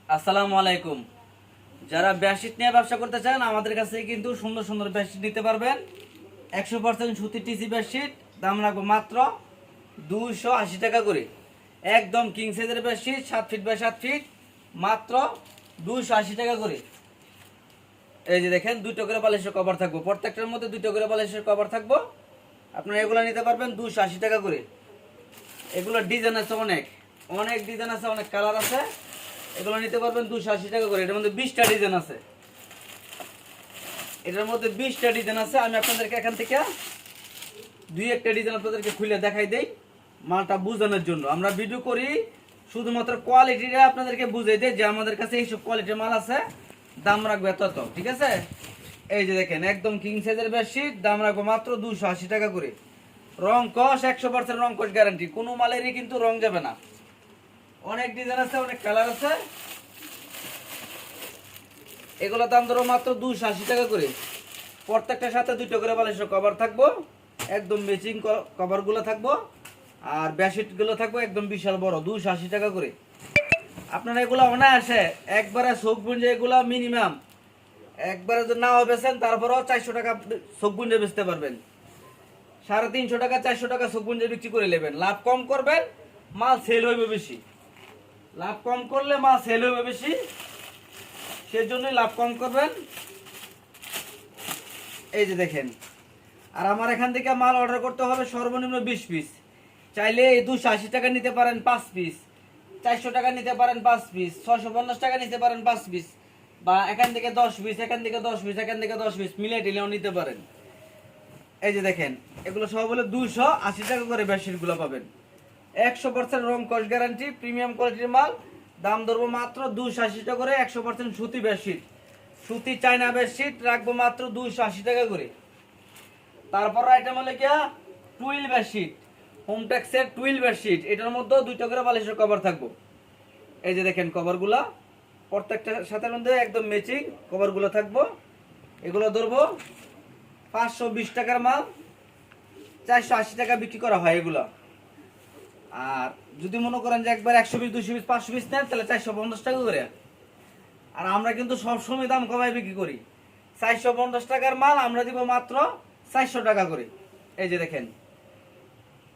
আসসালামু আলাইকুম। যারা বেডশিট নিয়ে ব্যবসা করতে চান আমাদের কাছে কিন্তু সুন্দর সুন্দর বেডশিট নিতে পারবেন। 100% সুতি টিসি বেডশিট, দাম রাখবো মাত্র 280 টাকা করে। একদম কিং সাইজের বেডশিট 7 ফিট বাই 7 ফিট, মাত্র 280 টাকা করে। এই যে দেখেন, 2টো করে বালিশের কভার থাকবো, প্রত্যেকটার মধ্যে 2টো করে বালিশের কভার থাকবো। আপনারা এগুলো নিতে পারবেন 280 টাকা করে। এগুলো ডিজাইন আছে, অনেক অনেক ডিজাইন আছে, অনেক কালার আছে। এগুলো নিতে পারবেন 280 টাকা করে। এটার মধ্যে 20টা ডিজাইন আছে, এটার মধ্যে 20টা ডিজাইন আছে। আমি আপনাদেরকে এখান থেকে দুই একটা ডিজাইন আপনাদেরকে খুলে দেখাই দেই মালটা বোঝানোর জন্য। আমরা ভিডিও করি শুধুমাত্র কোয়ালিটিটা আপনাদেরকে বুঝাই দেই যে আমাদের কাছে এইসব কোয়ালিটির মাল আছে, দাম রাখবে এত এত, ঠিক আছে? এই যে দেখেন, একদম কিং সাইজের বেডশিট, দাম রাখবো মাত্র 280 টাকা করে। রং কস 100% রং কস গ্যারান্টি, কোনো মালেরই কিন্তু রং যাবে না। অনেক ডিজাইন আছে, অনেক কালার আছে। এগুলো দাম ধরো মাত্র 280 টাকা করে। প্রত্যেকটার সাথে 2টো করে বালিশের কভার থাকবো, একদম ম্যাচিং কভারগুলো থাকবো। আর বেডশিটগুলো থাকবো একদম বিশাল বড়, 280 টাকা করে। আপনারা এগুলো অনায়াসে একবারে চোখ বুঞ্জে, এগুলো মিনিমাম একবারে যদি নাও বেচেন তারপরেও 400 টাকা চোখ বুঞ্জে বেচতে পারবেন। 350 টাকা 400 টাকা চোখ বুঞ্জে বিক্রি করে নেবেন। লাভ কম করবেন, মাল সেল হইবে বেশি। লাভ কম করলে মাল সেল হইবে বেশি, সেজন্যই লাভ কম করবেন। এই যে দেখেন, আর আমার এখান থেকে মাল অর্ডার করতে হবে সর্বনিম্ন 20 পিস। চাইলে এই 280 টাকা নিতে পারেন 5 পিস, 400 টাকা নিতে পারেন 5 পিস, 650 টাকা নিতে পারেন 5 পিস, বা এখান থেকে 10 পিস, এখান থেকে 10 পিস, এখান থেকে 10 পিস মিলে টিলেও নিতে পারেন। এই যে দেখেন, এগুলো সব বলে 280 টাকা করে বেডশিটগুলো পাবেন। 100% রং কস গ্যারান্টি, প্রিমিয়াম কোয়ালিটির মাল। দাম ধরবো মাত্র 280 টাকা করে। 100% সুতি বেডশিট, সুতি চায়না বেডশিট রাখবো মাত্র 280 টাকা করে। তারপর আইটেম হলে কি, টুইল বেডশিট, হোমটেক্সের টুইল বেডশিট। এটার মধ্যেও 2টো করে বালিশের কভার থাকবো। এই যে দেখেন কভারগুলা, প্রত্যেকটার সাথে মধ্যে একদম ম্যাচিং কভারগুলো থাকবো। এগুলো ধরবো 520 টাকার মাল, 480 টাকা বিক্রি করা হয় এগুলো। আর যদি মনে করেন যে একবার 100 পিস, 200 পিস, 500 পিস নেন, তাহলে 450 টাকা করে। আর আমরা কিন্তু সবসময় দাম কমাই বিক্রি করি। 450 টাকার মাল আমরা দিব মাত্র 400 টাকা করে। এই যে দেখেন,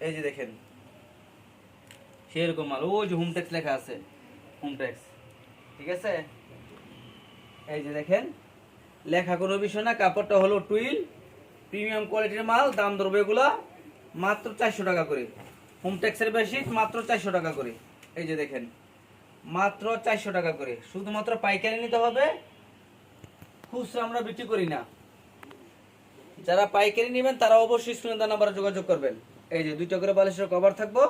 এই যে দেখেন, সেরকম মাল। ওই যে হোমটেক্স লেখা আছে, হোমটেক্স, ঠিক আছে? এই যে দেখেন, লেখা কোনো বিষয় না, কাপড়টা হলো টুইল, প্রিমিয়াম কোয়ালিটির মাল। দাম ধরবো এগুলা মাত্র 400 টাকা করে। হোমটেক্সের বেডশিট মাত্র 400 টাকা করে। এই যে দেখেন, মাত্র 400 টাকা করে। শুধুমাত্র পাইকারি নিতে হবে, খুচরা আমরা বিক্রি করি না। যারা পাইকারি নেবেন তারা অবশ্যই স্ক্রিনে দেওয়া নাম্বারে যোগাযোগ করবেন। এই যে 2টো করে বালিশের কভার থাকবো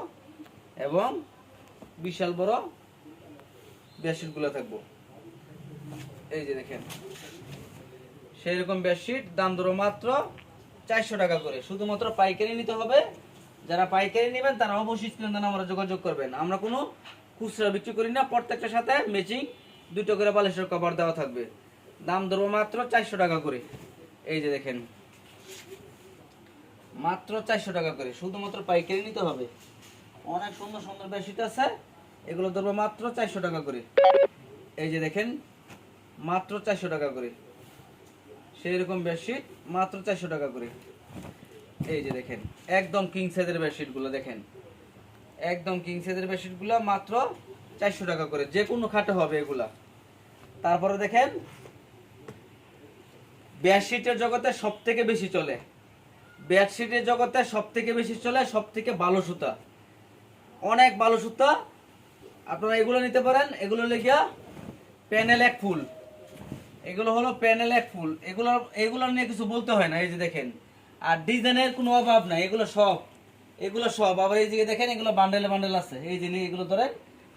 এবং বিশাল বড় বেডশিটগুলো থাকবো। এই যে দেখেন, সেরকম বেডশিট, দাম ধরো মাত্র 400 টাকা করে। শুধুমাত্র পাইকারি নিতে হবে। যারা পাইকারি নেবেন তারা অবশ্যই স্ক্রিনে দেওয়া নাম্বারে যোগাযোগ করবেন। আমরা কোনো খুচরা বিক্রি করি না, প্রত্যেকটার সাথে ম্যাচিং 2টো করে বালিশের কভার দেওয়া থাকবে। দাম ধরবো মাত্র 400 টাকা করে। এই যে দেখেন, মাত্র 400 টাকা করে। শুধুমাত্র পাইকারি নিতে হবে। অনেক সুন্দর সুন্দর বেডশিট আছে, এগুলো ধরবো মাত্র 400 টাকা করে। এই যে দেখেন, মাত্র 400 টাকা করে। সেই রকম বেডশিট মাত্র 400 টাকা করে। এই যে দেখেন, একদম কিং সাইজের বেডশিটগুলো দেখেন, একদম কিং সাইজের বেডশিটগুলো মাত্র 400 টাকা করে। যে কোনো খাটে হবে এগুলা। তারপরে দেখেন, বেডশিটের জগতে সব থেকে বেশি চলে, বেডশিটের জগতে সব থেকে বেশি চলে সব থেকে ভালো সুতা, অনেক ভালো সুতা। আপনারা এগুলো নিতে পারেন। এগুলো লেগিয়া প্যানেল এক ফুল, এগুলো হলো প্যানেল এক ফুল। এগুলো এগুলো নিয়ে কিছু বলতে হয় না। এই যে দেখেন, আর ডিজাইনের কোনো অভাব নাই। এগুলো সব, এগুলো সব। আবার এই যে দেখেন, এগুলো বান্ডেলে বান্ডেল আছে। এই যে এগুলো ধরেন,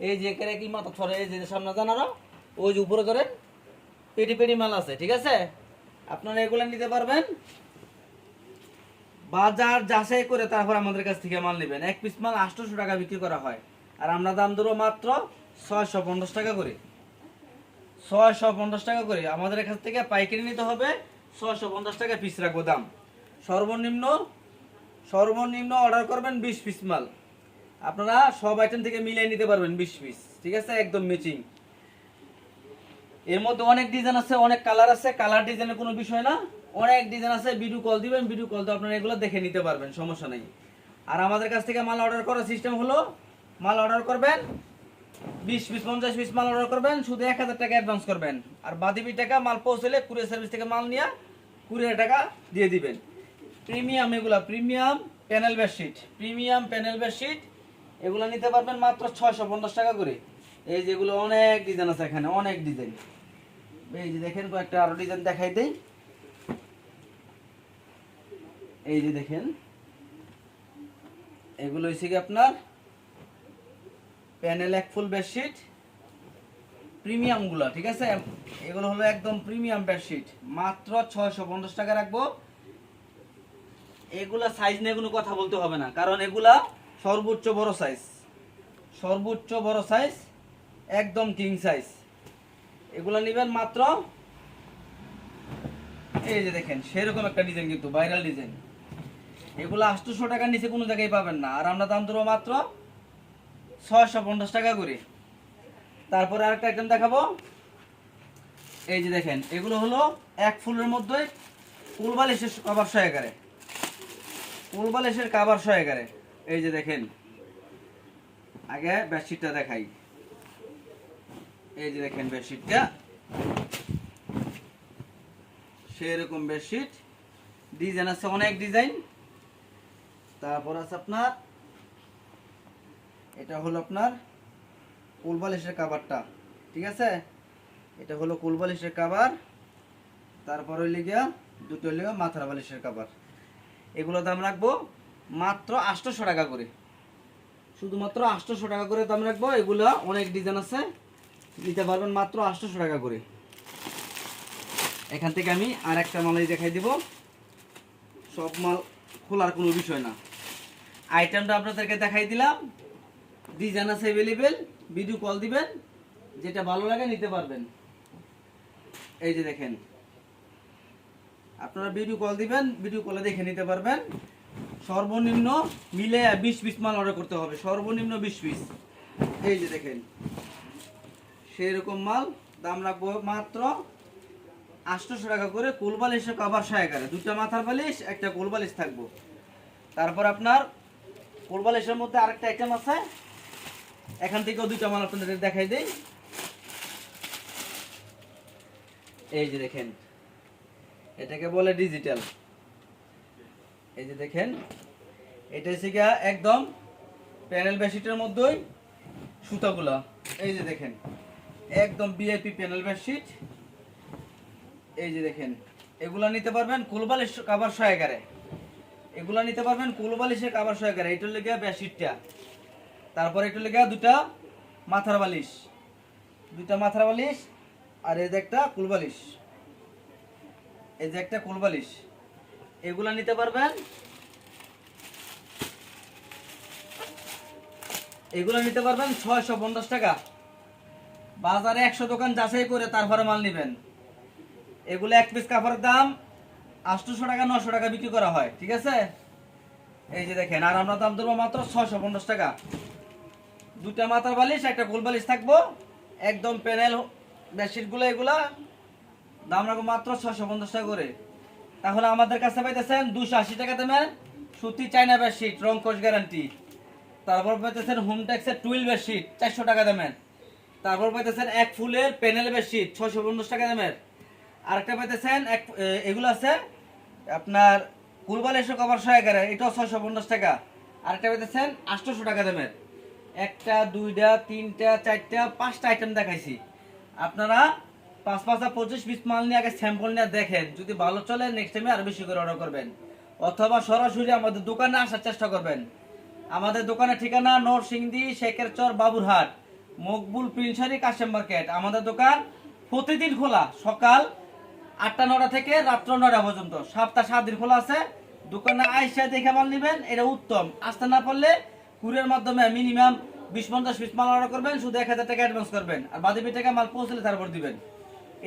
এই যে এখানে কি মাথা ছড়ে, এই যে সামনে জানারও ওই যে উপরে ধরেন পেটি পেটি মাল আছে, ঠিক আছে? আপনারা এগুলো নিতে পারবেন। বাজার যাচাই করে তারপর আমাদের কাছ থেকে মাল নেবেন। 1 পিস মাল 800 টাকা বিক্রি করা হয়, আর আমরা দাম ধরবো মাত্র 650 টাকা করে। 650 টাকা করে। আমাদের কাছ থেকে পাইকারি নিতে হবে, 650 টাকা পিস রাখবো দাম। সর্বনিম্ন সর্বনিম্ন অর্ডার করবেন 20 পিস মাল। আপনারা সব আইটেম থেকে মিলিয়ে নিতে পারবেন 20 পিস, ঠিক আছে? একদম ম্যাচিং। এর মধ্যে অনেক ডিজাইন আছে, অনেক কালার আছে, কালার ডিজাইনের কোনো বিষয় না, অনেক ডিজাইন আছে। ভিডিও কল দিবেন, ভিডিও কল তো আপনারা এগুলো দেখে নিতে পারবেন, সমস্যা নেই। আর আমাদের কাছ থেকে মাল অর্ডার করার সিস্টেম হলো, মাল অর্ডার করবেন 20 পিস 50 পিস মাল অর্ডার করবেন, শুধু 1000 টাকা অ্যাডভান্স করবেন, আর বাকি টাকা মাল পৌঁছলে কুরিয়ার সার্ভিস থেকে মাল নিয়ে কুরিয়ার টাকা দিয়ে দিবেন। প্রিমিয়াম এগুলা, premium panel bedsheet, premium panel bedsheet এগুলো নিতে পারবেন মাত্র 650 টাকা করে। এই যেগুলো অনেক ডিজাইন আছে এখানে, অনেক ডিজাইন। এই যে দেখেন কয়েকটা আরো ডিজাইন দেখাই দেই। এই যে দেখেন এগুলো হচ্ছে কি আপনার প্যানেল এক ফুল বেডশিট প্রিমিয়াম গুলা, ঠিক আছে। এগুলো হলো একদম প্রিমিয়াম বেডশিট, মাত্র 650 টাকা রাখবো। এগুলা সাইজ নিয়ে কোনো কথা বলতে হবে না, কারণ এগুলা সর্বোচ্চ বড় সাইজ, সর্বোচ্চ বড় সাইজ, একদম কিং সাইজ। এগুলা নেবেন মাত্র, এই যে দেখেন সেরকম একটা ডিজাইন, কিন্তু ভাইরাল ডিজাইন। এগুলো 800 টাকার নিচে কোনো জায়গায় পাবেন না, আর আমরা দাম দেবো মাত্র 650 টাকা করে। তারপরে আরেকটা আইটেম দেখাবো। এই যে দেখেন এগুলো হলো এক ফুলের মধ্যে কুলবালিশের কভার সহকারে, কুলবালিশের কভার সহকারে। এই যে দেখেন, আগে বেডশিটটা দেখাই। এই যে দেখেন বেডশিটটা, সেরকম বেডশিট, ডিজাইন আছে অনেক ডিজাইন। তারপর আছে আপনার, এটা হলো আপনার কুলবালিশের কভারটা, ঠিক আছে। এটা হলো কুলবালিশের কভার, তারপর হইলে গিয়া দুটো হইলে মাথার বালিশের কভার। এগুলো দাম রাখবো মাত্র 800 টাকা করে, শুধুমাত্র 800 টাকা করে দাম রাখবো। এগুলো অনেক ডিজাইন আছে, নিতে পারবেন মাত্র 800 টাকা করে। এখান থেকে আমি আর একটা মালাই দেখাই দিব, সব মাল খোলার কোনো বিষয় না। আইটেমটা আপনাদেরকে দেখাই দিলাম, ডিজাইন আছে অ্যাভেলেবেল, ভিডিও কল দিবেন, যেটা ভালো লাগে নিতে পারবেন। এই যে দেখেন, আপনারা ভিডিও কল দিবেন, ভিডিও কলে দেখে নিতে পারবেন। সর্বনিম্ন মিলে 20 পিস মাল অর্ডার করতে হবে, সর্বনিম্ন 20 পিস। এই যে দেখেন সেরকম মাল, দাম রাখবো মাত্র 800 টাকা করে। কুলবালিশের কভার সহকারে, দুটো মাথার বালিশ, একটা কুলবালিশ থাকবো। তারপর আপনার কুলবালিশের মধ্যে আরেকটা আইটেম আছে, এখান থেকেও দুইটা মাল আপনাদের দেখাই দেই। এই যে দেখেন, এটাকে বলে ডিজিটাল। এই যে দেখেন, এটা হচ্ছে গিয়া একদম প্যানেল বেডশিটের মধ্যেই সুতাগুলা। এই যে দেখেন একদম ভিআইপি প্যানেল বেডশিট। এই যে দেখেন, এগুলা নিতে পারবেন কুলবালিশ কভার সহকারে, এগুলা নিতে পারবেন কুলবালিশের কভার সহকারে। এটা লেগে বেডশিটটা, তারপর এটা লেগে দুটা মাথার বালিশ, দুইটা মাথার বালিশ, আর এই যে একটা কুলবালিশ, এই যে একটা কুলবালিশ। এগুলা নিতে পারবেন, এগুলা নিতে পারবেন 650 টাকা। বাজারে 100 দোকান যাচাই করে তারপরে মাল নেবেন। এগুলো এক পিস কাপড়ের দাম 800 টাকা 900 টাকা বিক্রি করা হয়, ঠিক আছে। এই যে দেখেন, আর আমরা দাম দেবো মাত্র 650 টাকা। দুটা মাথার বালিশ, একটা গোল বালিশ থাকবো, একদম প্যানেল বেডশিটগুলো, এগুলা দাম রাখবো মাত্র 650 টাকা করে। তাহলে আমাদের কাছে পাইতেছেন 280 টাকা দামের সুতি চায়না বেডশিট, রং কোষ গ্যারান্টি। তারপর পাইতেছেন হোমটেক্সের টুইল বেডশিট 400 টাকা দামের। তারপর পাইতেছেন এক ফুলের প্যানেল বেডশিট 650 টাকা দামের। আরেকটা পাইতেছেন এগুলো আছে আপনার কুলবালিশের কভার সহকারে, এটাও 650 টাকা। আরেকটা পাইতেছেন 800 টাকা দামের। একটা, দুইটা, তিনটা, চারটা, 5টা আইটেম দেখাইছি। আপনারা 5-5 পিস মাল নিয়ে আগে স্যাম্পল নিয়ে দেখেন, যদি ভালো চলে নেক্সট টাইমে আরো বেশি করে অর্ডার করবেন, অথবা সরাসরি আমাদের দোকানে আসার চেষ্টা করবেন। আমাদের দোকানের ঠিকানা নরসিংদী, শেখেরচর, বাবুরহাট, মকবুল প্রিন্সারি, কাশেম মার্কেট। আমাদের দোকান প্রতিদিন খোলা, সকাল 8টা-9টা থেকে রাত্র 9টা পর্যন্ত, সপ্তাহ 7 দিন খোলা আছে। দোকানে আইসা দেখে মাল নেবেন, এটা উত্তম। আসতে না পারলে কুরিয়ার মাধ্যমে মিনিমাম 20-50 পিস মাল অর্ডার করবেন, শুধু 1000 টাকা অ্যাডভান্স করবেন, আর বাকি টাকা মাল পৌঁছলে তারপর দিবেন।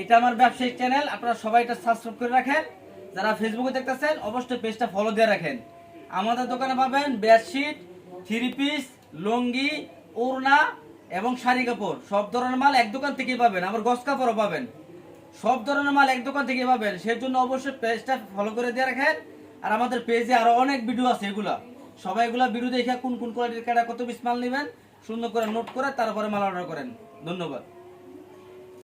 এটা আমার ব্যবসায়িক চ্যানেল, আপনারা সবাই এটা সাবস্ক্রাইব করে রাখেন। যারা ফেসবুকে দেখতেছেন অবশ্যই পেজটা ফলো দিয়ে রাখেন। আমাদের দোকানে পাবেন বেডশিট, 3 পিস, লুঙ্গি, ওড়না, এবং শাড়ি কাপড় সব ধরনের মাল এক দোকান থেকেই পাবেন, আবার গস কাপড়ও পাবেন। সব ধরনের মাল এক দোকান থেকে পাবেন। সেজন্য অবশ্যই পেজটা ফলো করে দিয়ে রাখেন। আর আমাদের পেজে আরো অনেক ভিডিও আছে, এগুলা সবাই এগুলা ভিডিও দেখে কোন কোন কোয়ালিটির কাটা কত পিস মাল নেবেন সুন্দর করে নোট করে তারপরে মাল অর্ডার করেন। ধন্যবাদ।